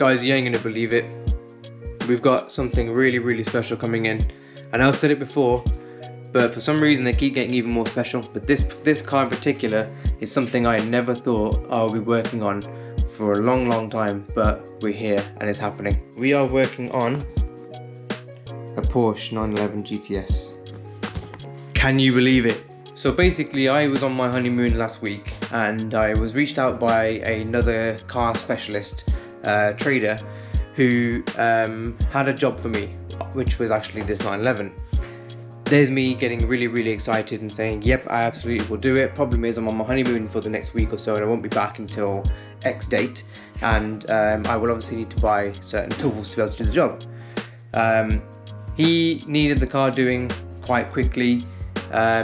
Guys, you ain't gonna believe it. We've got something really special coming in. I know I've said it before, but for some reason they keep getting even more special. But this car in particular is something I never thought I would be working on for a long time, but we're here and it's happening. We are working on a Porsche 911 GTS. Can you believe it? So basically I was on my honeymoon last week and I was reached out by another car specialist trader who had a job for me, which was actually this 911. There's me getting really excited and saying, yep, I absolutely will do it. Problem is I'm on my honeymoon for the next week or so and I won't be back until X date, and I will obviously need to buy certain tools to be able to do the job. He needed the car doing quite quickly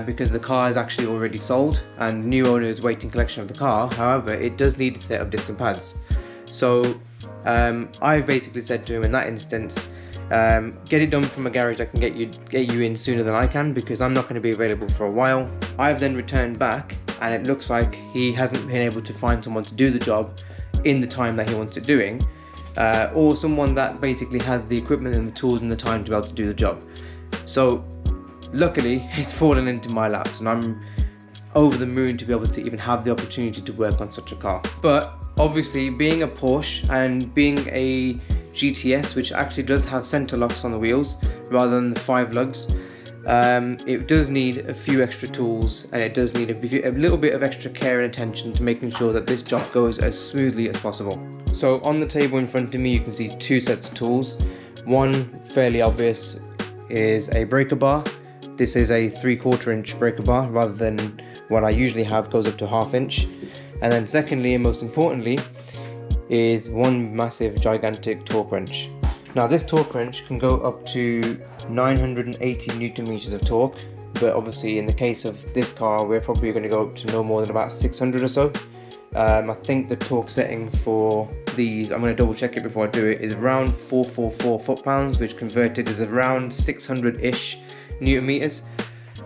because the car is actually already sold and the new owner is waiting collection of the car. However, it does need a set of disc and pads. So I basically said to him in that instance, get it done from a garage that can get you in sooner than I can, because I'm not going to be available for a while. I've then returned back and it looks like he hasn't been able to find someone to do the job in the time that he wants it doing, or someone that basically has the equipment and the tools and the time to be able to do the job. So luckily it's fallen into my laps and I'm over the moon to be able to even have the opportunity to work on such a car. But obviously being a Porsche and being a GTS, which actually does have center locks on the wheels rather than the 5 lugs, it does need a few extra tools and it does need a little bit of extra care and attention to making sure that this job goes as smoothly as possible. So on the table in front of me you can see 2 sets of tools. One fairly obvious is a breaker bar. This is a 3/4 inch breaker bar rather than what I usually have, goes up to 1/2 inch. And then secondly and most importantly is one massive gigantic torque wrench. Now this torque wrench can go up to 980 newton meters of torque, but obviously in the case of this car we're probably going to go up to no more than about 600 or so. I think the torque setting for these, I'm going to double check it before I do it, is around 444 foot-pounds, which converted is around 600-ish newton meters.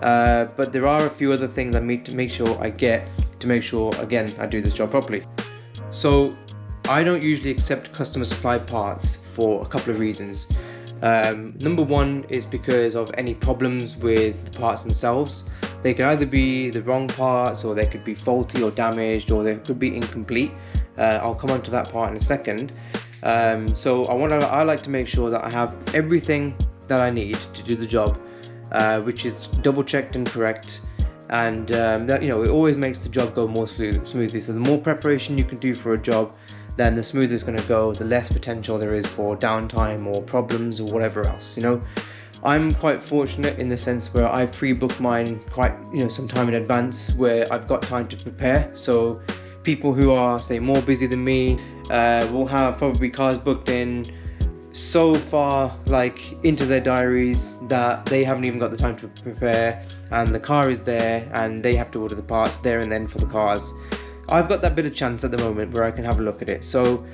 But there are a few other things I need to make sure I get to make sure, again, I do this job properly. So I don't usually accept customer supplied parts for a couple of reasons. Number one is because of any problems with the parts themselves. They could either be the wrong parts, or they could be faulty or damaged, or they could be incomplete. I'll come on to that part in a second. So I like to make sure that I have everything that I need to do the job, which is double checked and correct, and that, it always makes the job go more smoothly. So the more preparation you can do for a job, then the smoother it's going to go, the less potential there is for downtime or problems or whatever else. I'm quite fortunate in the sense where I pre-book mine quite some time in advance, where I've got time to prepare. So people who are, say, more busy than me will have probably cars booked in so far into their diaries that they haven't even got the time to prepare, and the car is there and they have to order the parts there and then for the cars. I've got that bit of chance at the moment where I can have a look at it. So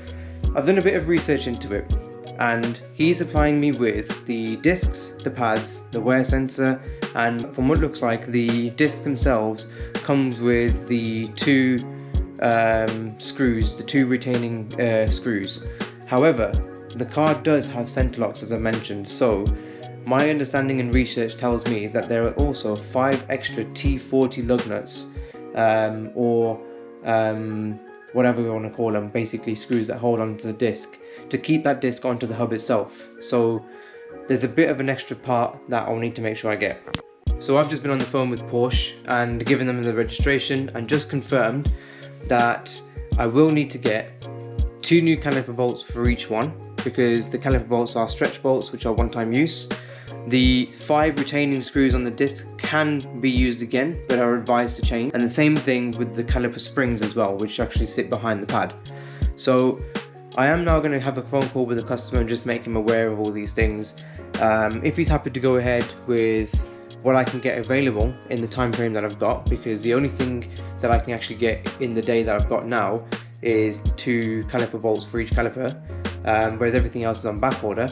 I've done a bit of research into it, and he's supplying me with the discs, the pads, the wear sensor, and from what looks like the discs themselves comes with the 2 screws, the 2 retaining screws. However, the car does have center locks, as I mentioned, so my understanding and research tells me is that there are also 5 extra T40 lug nuts, or whatever we want to call them, basically screws that hold onto the disc to keep that disc onto the hub itself. So there's a bit of an extra part that I'll need to make sure I get. So I've just been on the phone with Porsche and given them the registration and just confirmed that I will need to get 2 new caliper bolts for each one, because the caliper bolts are stretch bolts which are one-time use. The 5 retaining screws on the disc can be used again, but are advised to change. And the same thing with the caliper springs as well, which actually sit behind the pad. So I am now going to have a phone call with the customer and just make him aware of all these things. If he's happy to go ahead with what I can get available in the time frame that I've got, because the only thing that I can actually get in the day that I've got now is 2 caliper bolts for each caliper, whereas everything else is on back order.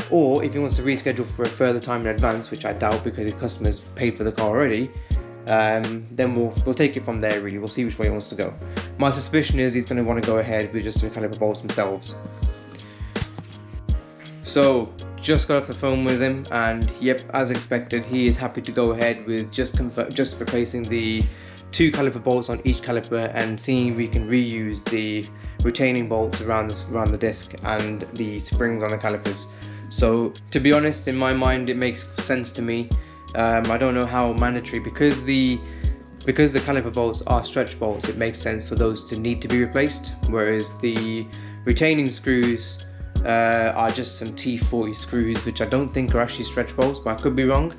Or if he wants to reschedule for a further time in advance, which I doubt because his customer's paid for the car already, then we'll take it from there really. We'll see which way he wants to go. my suspicion is he's going to want to go ahead with just the caliper bolts themselves. So just got off the phone with him, and yep, as expected, he is happy to go ahead with just replacing the 2 caliper bolts on each caliper and seeing if we can reuse the retaining bolts around the disc and the springs on the calipers. So to be honest, in my mind it makes sense to me. I don't know how mandatory, because the caliper bolts are stretch bolts, it makes sense for those to need to be replaced, whereas the retaining screws are just some T40 screws, which I don't think are actually stretch bolts, but I could be wrong.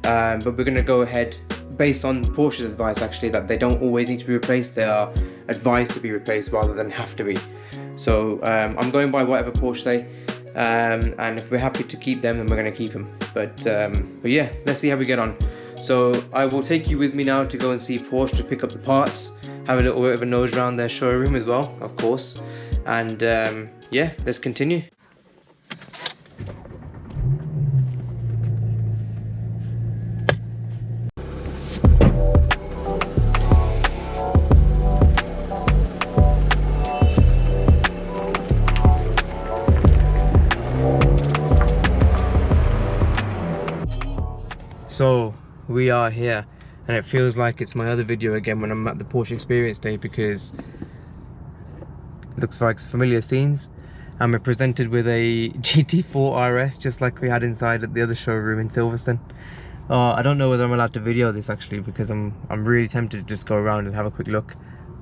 But we're going to go ahead, based on Porsche's advice actually, that they don't always need to be replaced, they are advised to be replaced rather than have to be. So I'm going by whatever Porsche say, and if we're happy to keep them, then we're going to keep them. But yeah, let's see how we get on. So I will take you with me now to go and see Porsche, to pick up the parts, have a little bit of a nose around their showroom as well, of course, and yeah, let's continue. So we are here, and it feels like it's my other video again when I'm at the Porsche Experience Day, because it looks like familiar scenes, and we're presented with a GT4 RS just like we had inside at the other showroom in Silverstone. I don't know whether I'm allowed to video this actually, because I'm really tempted to just go around and have a quick look.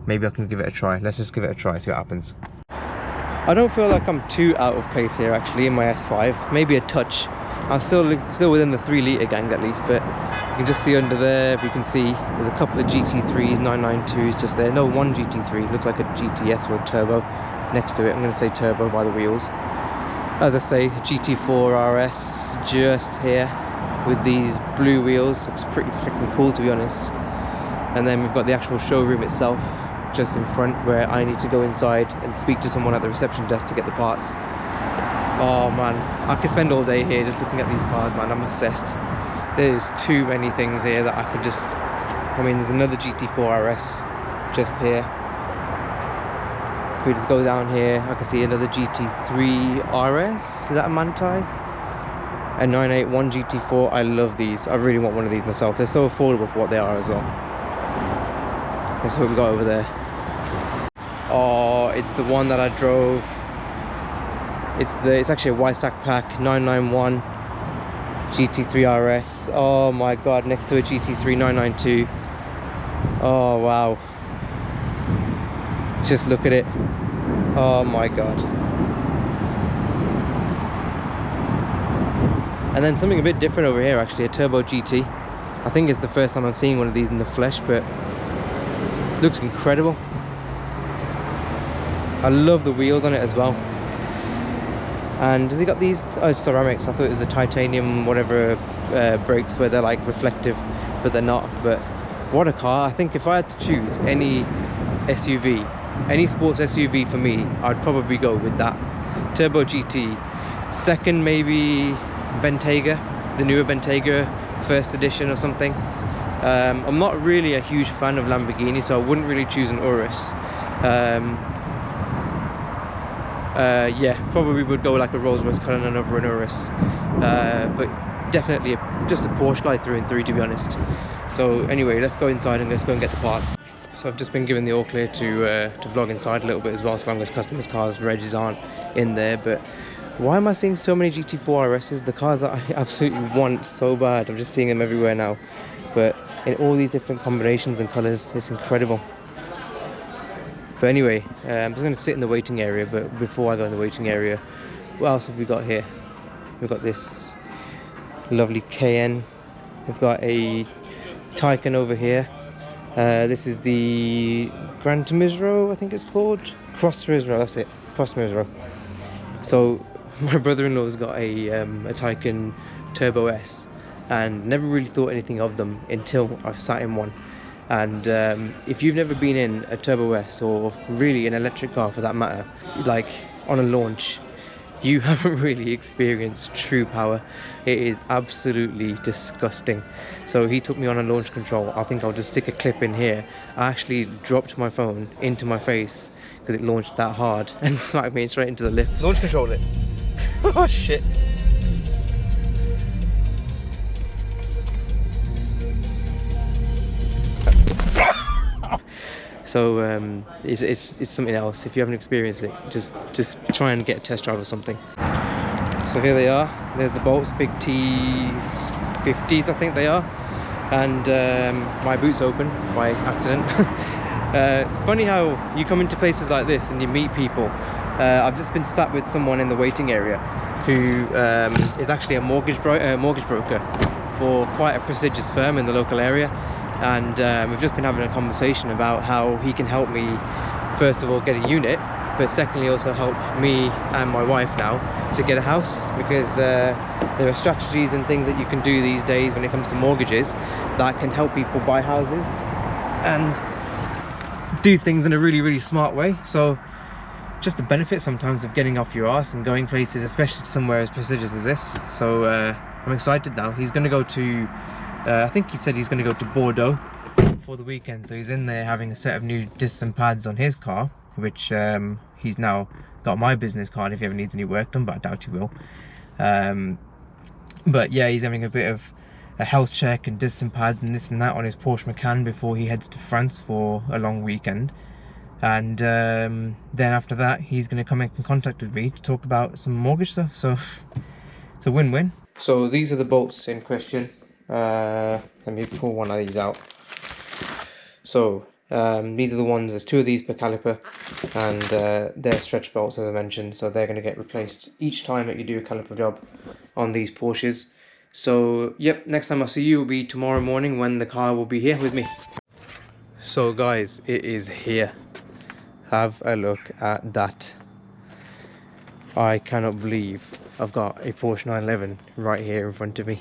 Maybe I can give it a try. Let's just give it a try, see what happens. I don't feel like I'm too out of place here actually in my S5, maybe a touch. I'm still within the 3 litre gang at least, but you can just see under there, if you can see, there's a couple of GT3s, 992s just there. No, one GT3, looks like a GTS with turbo next to it. I'm going to say turbo by the wheels. As I say, GT4 RS just here with these blue wheels. Looks pretty freaking cool, to be honest. And then we've got the actual showroom itself just in front, where I need to go inside and speak to someone at the reception desk to get the parts. Oh man, I could spend all day here just looking at these cars, man. I'm obsessed. There's too many things here that I could just... I mean, there's another GT4 RS just here. If we just go down here, I can see another GT3 RS. Is that a Manti? A 981 GT4. I love these. I really want one of these myself. They're so affordable for what they are as well. That's what we got over there. Oh, it's the one that I drove. It's actually a Weissach pack 991 GT3 RS. Oh my god, next to a GT3 992. Oh wow. Just look at it. Oh my god. And then something a bit different over here actually, a Turbo GT. I think it's the first time I'm seeing one of these in the flesh, but looks incredible. I love the wheels on it as well. And has he got these? Oh, it's ceramics. I thought it was the titanium whatever brakes where they're like reflective, but they're not. But what a car. I think if I had to choose any SUV, any sports SUV for me, I'd probably go with that Turbo GT. Second maybe Bentayga, the newer Bentayga first edition or something. I'm not really a huge fan of Lamborghini, so I wouldn't really choose an Urus. Yeah, probably would go like a Rolls-Royce Cullinan over an Urus, but definitely just a Porsche guy through and through, to be honest. So anyway, let's go inside and let's go and get the parts. So I've just been given the all clear to vlog inside a little bit as well, as long as customers' cars' regs aren't in there. But why am I seeing so many GT4 RSs? The cars that I absolutely want so bad. I'm just seeing them everywhere now, but in all these different combinations and colours. It's incredible. But anyway, I'm just going to sit in the waiting area. But before I go in the waiting area, what else have we got here? We've got this lovely Cayenne. We've got a Taycan over here. This is the Gran Turismo, I think it's called. Cross Turismo, that's it. Cross Turismo. So my brother-in-law's got a Taycan Turbo S, and never really thought anything of them until I've sat in one. And if you've never been in a Turbo S, or really an electric car for that matter, like on a launch, you haven't really experienced true power. It is absolutely disgusting. So he took me on a launch control. I think I'll just stick a clip in here. I actually dropped my phone into my face because it launched that hard and smacked me straight into the lift. Launch control it. Oh shit. So it's something else. If you haven't experienced it, just try and get a test drive or something. So here they are. There's the bolts, big T50s I think they are, and my boot's open by accident. It's funny how you come into places like this and you meet people. I've just been sat with someone in the waiting area who is actually a mortgage broker for quite a prestigious firm in the local area, and we've just been having a conversation about how he can help me, first of all, get a unit, but secondly also help me and my wife now to get a house, because there are strategies and things that you can do these days when it comes to mortgages that can help people buy houses and do things in a really smart way. So just the benefit sometimes of getting off your arse and going places, especially somewhere as prestigious as this. So I'm excited now. He's going to go to I think he said he's going to go to Bordeaux for the weekend, so he's in there having a set of new discs and pads on his car, which he's now got my business card if he ever needs any work done, but I doubt he will. But yeah, he's having a bit of a health check and discs and pads and this and that on his Porsche Macan before he heads to France for a long weekend. And then after that he's going to come in contact with me to talk about some mortgage stuff, so it's a win-win. So these are the bolts in question. Let me pull one of these out. So these are the ones, there's two of these per caliper, and they're stretch bolts as I mentioned, so they're going to get replaced each time that you do a caliper job on these Porsches. So yep, next time I see you will be tomorrow morning when the car will be here with me. So guys, it is here. Have a look at that. I cannot believe I've got a Porsche 911 right here in front of me.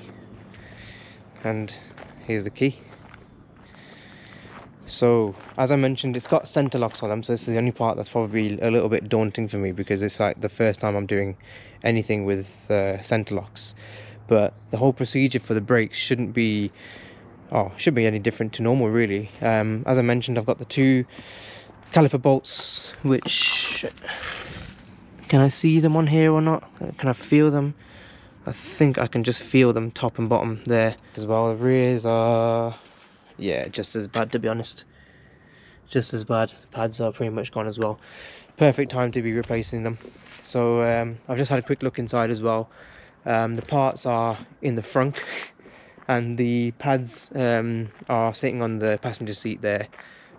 And here's the key. So as I mentioned, it's got center locks on them, so this is the only part that's probably a little bit daunting for me, because it's like the first time I'm doing anything with center locks. But the whole procedure for the brakes shouldn't be any different to normal really. As I mentioned, I've got the two caliper bolts, which, can I see them on here or not? Can I feel them? I think I can just feel them top and bottom there as well. The rears are, yeah, just as bad, to be honest. Just as bad. The pads are pretty much gone as well. Perfect time to be replacing them. So I've just had a quick look inside as well. The parts are in the front and the pads are sitting on the passenger seat there.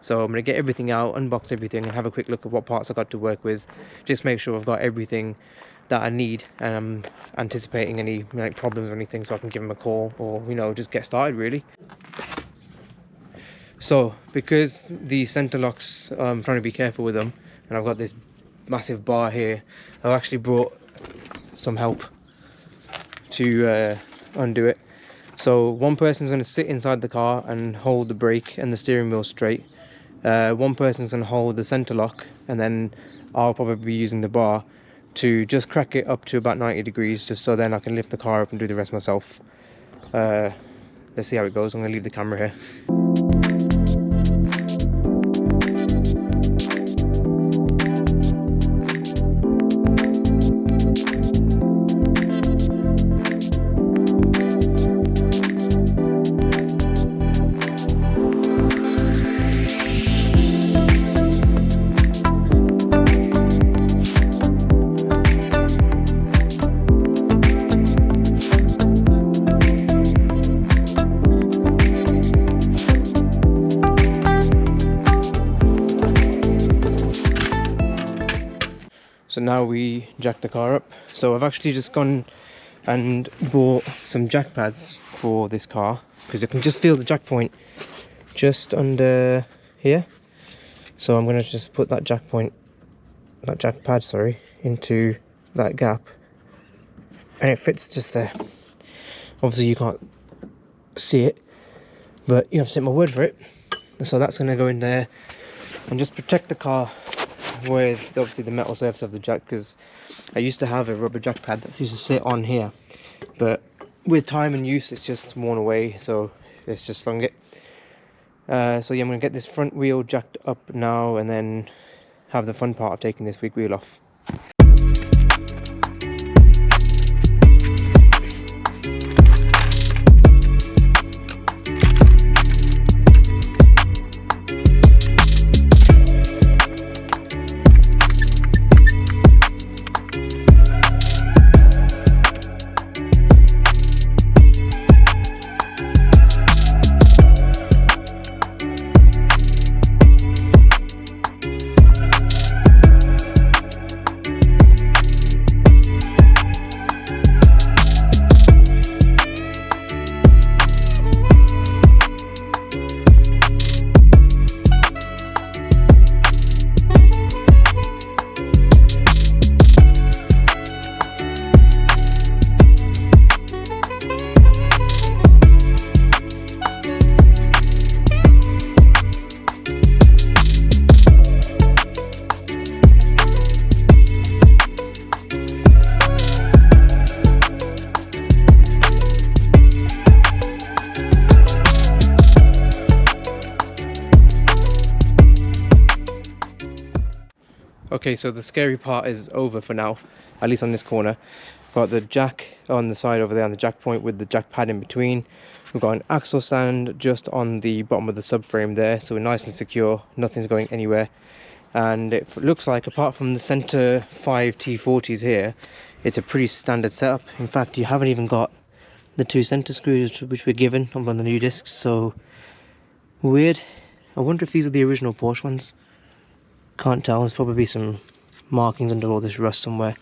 So I'm going to get everything out, unbox everything, and have a quick look at what parts I've got to work with. Just make sure I've got everything that I need, and I'm anticipating any like problems or anything, so I can give them a call, or you know, just get started really. So because the center locks, I'm trying to be careful with them, and I've got this massive bar here, I've actually brought some help to undo it. So one person's going to sit inside the car and hold the brake and the steering wheel straight. One person's going to hold the center lock, and then I'll probably be using the bar to just crack it up to about 90 degrees, just so then I can lift the car up and do the rest myself. Let's see how it goes. I'm going to leave the camera here. So now we jack the car up. So I've actually just gone and bought some jack pads for this car, because I can just feel the jack point just under here. So I'm going to just put that jack pad, sorry, into that gap, and it fits just there. Obviously you can't see it, but you have to take my word for it. So that's going to go in there and just protect the car with obviously the metal surface of the jack, because I used to have a rubber jack pad that used to sit on here, but with time and use it's just worn away, so it's just slung it. So yeah, I'm going to get this front wheel jacked up now and then have the fun part of taking this big wheel off. Okay, so the scary part is over for now, at least on this corner. Got the jack on the side over there on the jack point with the jack pad in between. We've got an axle stand just on the bottom of the subframe there, so we're nice and secure, nothing's going anywhere. And it looks like, apart from the Centre 5 T40s here, it's a pretty standard setup. In fact, you haven't even got the two centre screws which we're given on the new discs, so weird. I wonder if these are the original Porsche ones. Can't tell, there's probably some markings under all this rust somewhere.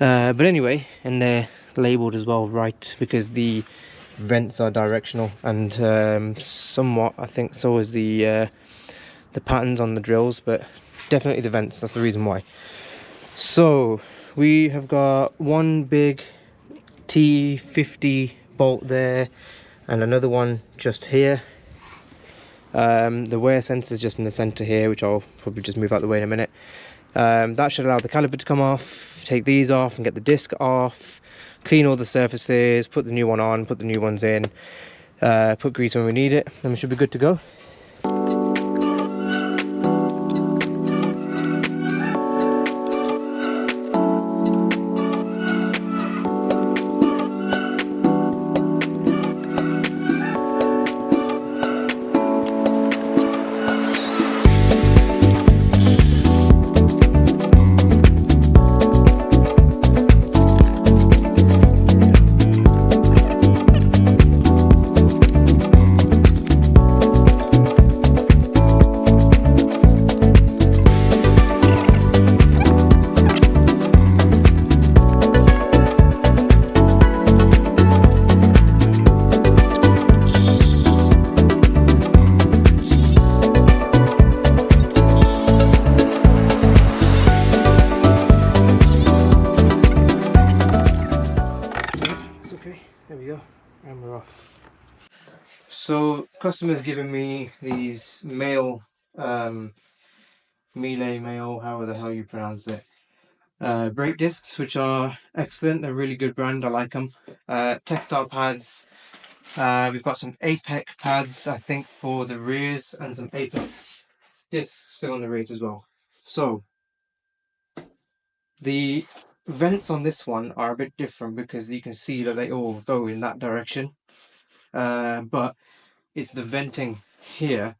But anyway, and they're labelled as well right, because the vents are directional, and somewhat I think so is the patterns on the drills, but definitely the vents, that's the reason why. So we have got one big T50 bolt there and another one just here. The wear sensor is just in the center here, which I'll probably just move out the way in a minute. That should allow the caliper to come off, take these off and get the disc off, clean all the surfaces, put the new one on, put the new ones in, put grease when we need it, and we should be good to go. So customers giving me these mail, Melee mail, however the hell you pronounce it, brake discs, which are excellent. They're a really good brand, I like them. Textile pads, we've got some Apex pads I think for the rears, and some Apex discs still on the rears as well. So the vents on this one are a bit different because you can see that they all go in that direction, but it's the venting here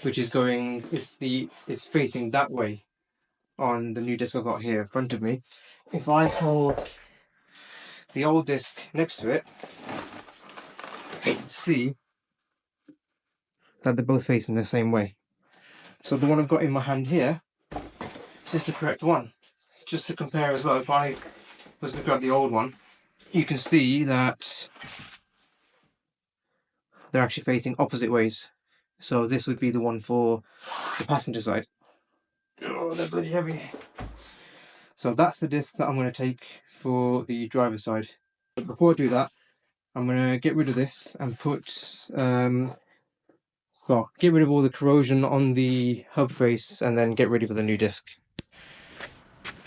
which is going, it's facing that way on the new disc I've got here in front of me. If I hold the old disc next to it, you can see that they're both facing the same way. So the one I've got in my hand here, this is the correct one. Just to compare as well, if I was to grab the old one, you can see that they're actually facing opposite ways. So this would be the one for the passenger side. Oh, they're bloody heavy. So that's the disc that I'm going to take for the driver's side. But before I do that, I'm going to get rid of this and put well, get rid of all the corrosion on the hub face and then get ready for the new disc.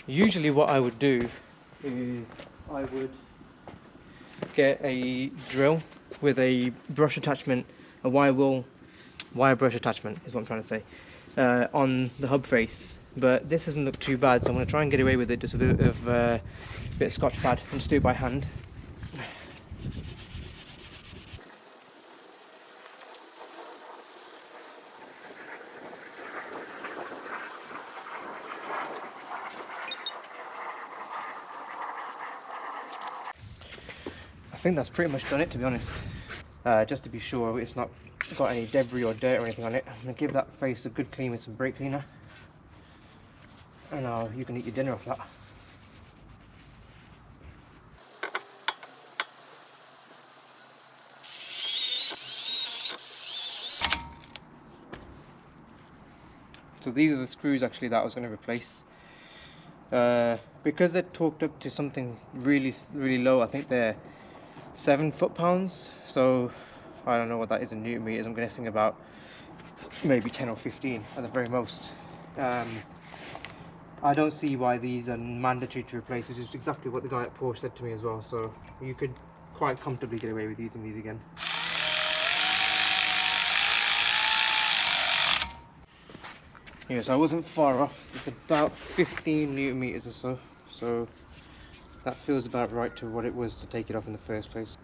Usually what I would do is I would get a drill with a brush attachment, a wire brush attachment is what I'm trying to say, on the hub face, but this doesn't look too bad, so I'm going to try and get away with it, just a bit of scotch pad and just do it by hand. I think that's pretty much done it, to be honest. Just to be sure it's not got any debris or dirt or anything on it, I'm going to give that face a good clean with some brake cleaner, and you can eat your dinner off that. So these are the screws actually that I was going to replace. Because they're torqued up to something really low, I think they're 7 foot-pounds, so I don't know what that is in newton meters. I'm guessing about maybe 10 or 15 at the very most. I don't see why these are mandatory to replace. It's just exactly what the guy at Porsche said to me as well, so you could quite comfortably get away with using these again. Yeah, so I wasn't far off. It's about 15 newton meters or so, so that feels about right to what it was to take it off in the first place.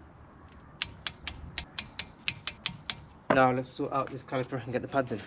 Now let's sort out this caliper and get the pads in.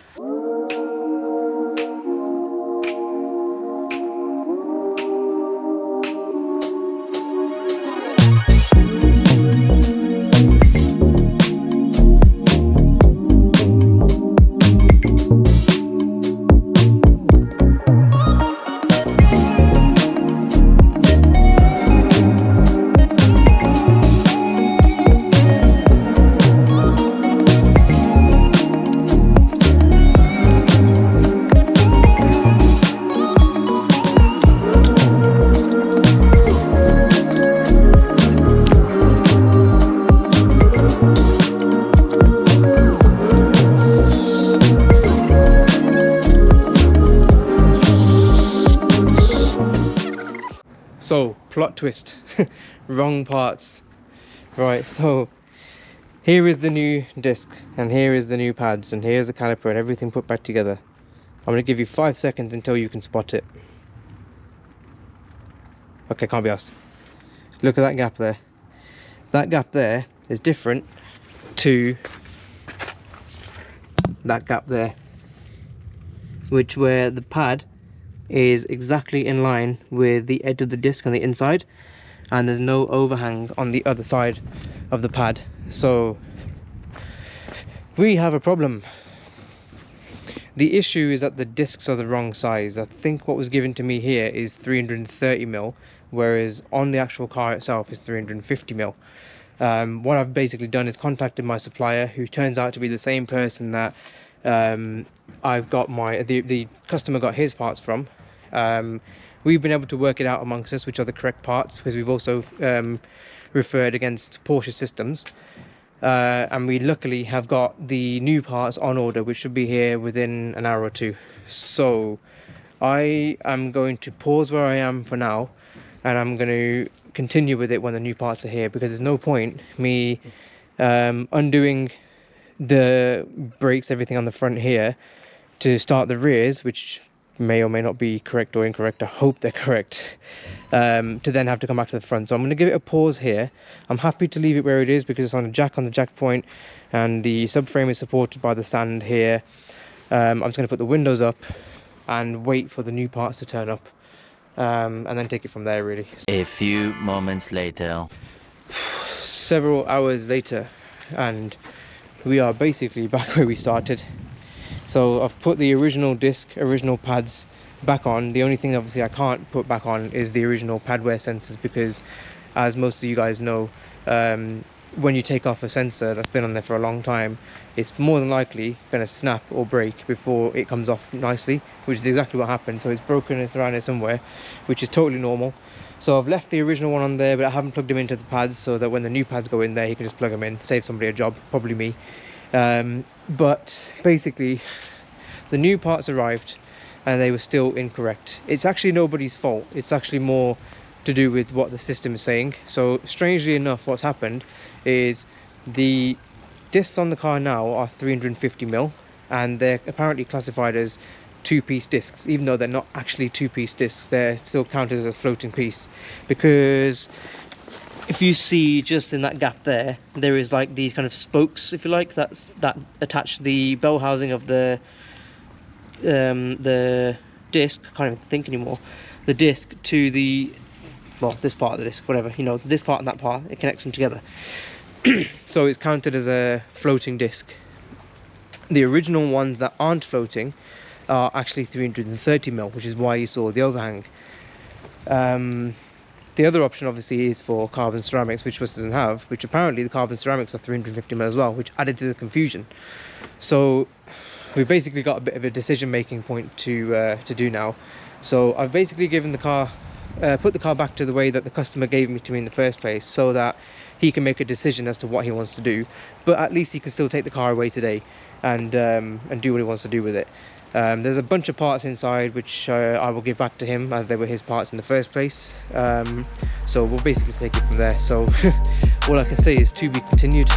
So, plot twist, wrong parts. Right, so here is the new disc, and here is the new pads, and here's the caliper, and everything put back together. I'm going to give you 5 seconds until you can spot it. Okay, can't be asked. Look at that gap there. That gap there is different to that gap there, where the pad is exactly in line with the edge of the disc on the inside, and there's no overhang on the other side of the pad. So we have a problem. The issue is that the discs are the wrong size. I think what was given to me here is 330mm, whereas on the actual car itself is 350mm. What I've basically done is contacted my supplier, who turns out to be the same person that I've got the customer got his parts from. We've been able to work it out amongst us which are the correct parts, because we've also referred against Porsche systems, and we luckily have got the new parts on order, which should be here within an hour or two. So I am going to pause where I am for now, and I'm going to continue with it when the new parts are here, because there's no point me undoing the brakes, everything on the front here, to start the rears, which may or may not be correct or incorrect. I hope they're correct, to then have to come back to the front. So I'm going to give it a pause here. I'm happy to leave it where it is because it's on the jack point, and the subframe is supported by the stand here. I'm just going to put the windows up and wait for the new parts to turn up, and then take it from there, really. A few moments later. Several hours later, and we are basically back where we started. So I've put the original disc, original pads back on. The only thing obviously I can't put back on is the original pad wear sensors, because as most of you guys know, when you take off a sensor that's been on there for a long time, it's more than likely going to snap or break before it comes off nicely, which is exactly what happened. So it's broken, it's around here somewhere, which is totally normal. So I've left the original one on there, but I haven't plugged them into the pads, so that when the new pads go in there, he can just plug them in, save somebody a job, probably me. But basically the new parts arrived and they were still incorrect. It's actually nobody's fault, it's actually more to do with what the system is saying. So strangely enough, what's happened is the discs on the car now are 350mm, and they're apparently classified as two-piece discs, even though they're not actually two-piece discs. They're still counted as a floating piece, because if you see just in that gap there, there is like these kind of spokes, if you like, that attach the bell housing of the disc. I can't even think anymore. The disc to the, well, this part of the disc, whatever, you know, this part and that part, it connects them together. So it's counted as a floating disc. The original ones that aren't floating are actually 330mm, which is why you saw the overhang. The other option obviously is for carbon ceramics, which this doesn't have, which apparently the carbon ceramics are 350mm as well, which added to the confusion. So we've basically got a bit of a decision making point to do now. So I've basically given the car, put the car back to the way that the customer gave me to me in the first place, so that he can make a decision as to what he wants to do, but at least he can still take the car away today and do what he wants to do with it. There's a bunch of parts inside which I will give back to him, as they were his parts in the first place. So we'll basically take it from there. So all I can say is to be continued.